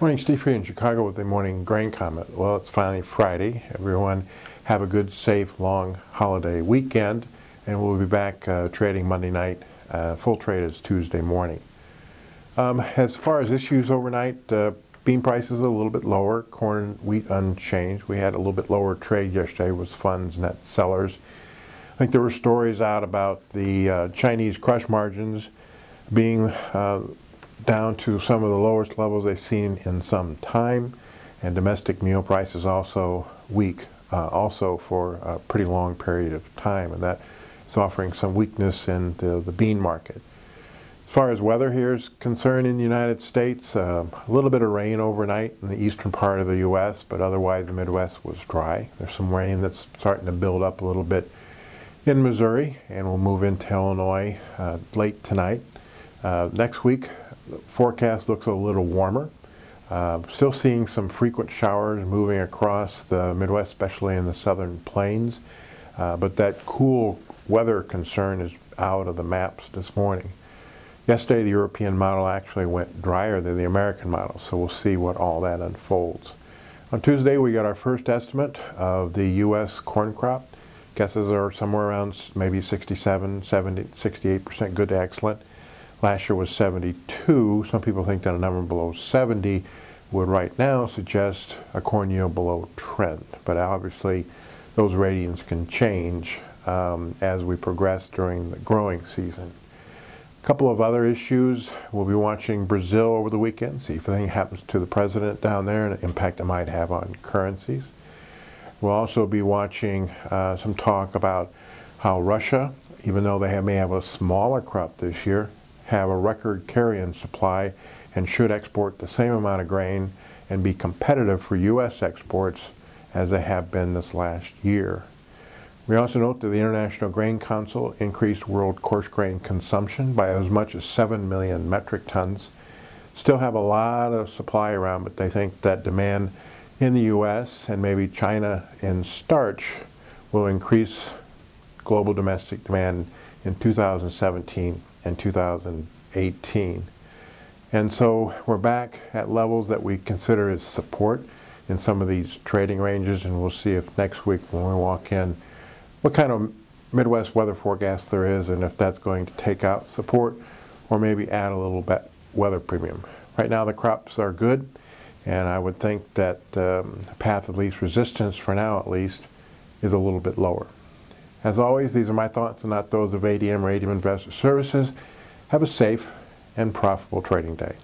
Morning, Steve here in Chicago with the morning grain comment. Well, it's finally Friday. Everyone have a good, safe, long holiday weekend, and we'll be back trading Monday night. Full trade is Tuesday morning. As far as issues overnight, bean prices are a little bit lower, corn, wheat unchanged. We had a little bit lower trade yesterday with funds net sellers. I think there were stories out about the Chinese crush margins being down to some of the lowest levels they've seen in some time, and domestic meal prices also weak, also for a pretty long period of time, and that is offering some weakness in the bean market. As far as weather here is concerned in the United States, a little bit of rain overnight in the eastern part of the U.S., but otherwise the Midwest was dry. There's some rain that's starting to build up a little bit in Missouri, and we'll move into Illinois late tonight. Next week, the forecast looks a little warmer. Still seeing some frequent showers moving across the Midwest, especially in the southern plains. But that cool weather concern is out of the maps this morning. Yesterday, the European model actually went drier than the American model, so we'll see what all that unfolds. On Tuesday, we got our first estimate of the U.S. corn crop. Guesses are somewhere around maybe 67, 70, 68% good to excellent. Last year was 72. Some people think that a number below 70 would right now suggest a corn yield below trend. But obviously, those ratings can change as we progress during the growing season. A couple of other issues. We'll be watching Brazil over the weekend, see if anything happens to the president down there and the impact it might have on currencies. We'll also be watching some talk about how Russia, even though they may have a smaller crop this year, have a record carry-in supply and should export the same amount of grain and be competitive for U.S. exports as they have been this last year. We also note that the International Grain Council increased world coarse grain consumption by as much as 7 million metric tons. Still have a lot of supply around, but they think that demand in the U.S. and maybe China in starch will increase global domestic demand in 2017 and 2018. And so we're back at levels that we consider as support in some of these trading ranges, and we'll see if next week when we walk in what kind of Midwest weather forecast there is and if that's going to take out support or maybe add a little bit weather premium. Right now the crops are good, and I would think that the path of least resistance, for now at least, is a little bit lower. As always, these are my thoughts and not those of ADM or ADM Investor Services. Have a safe and profitable trading day.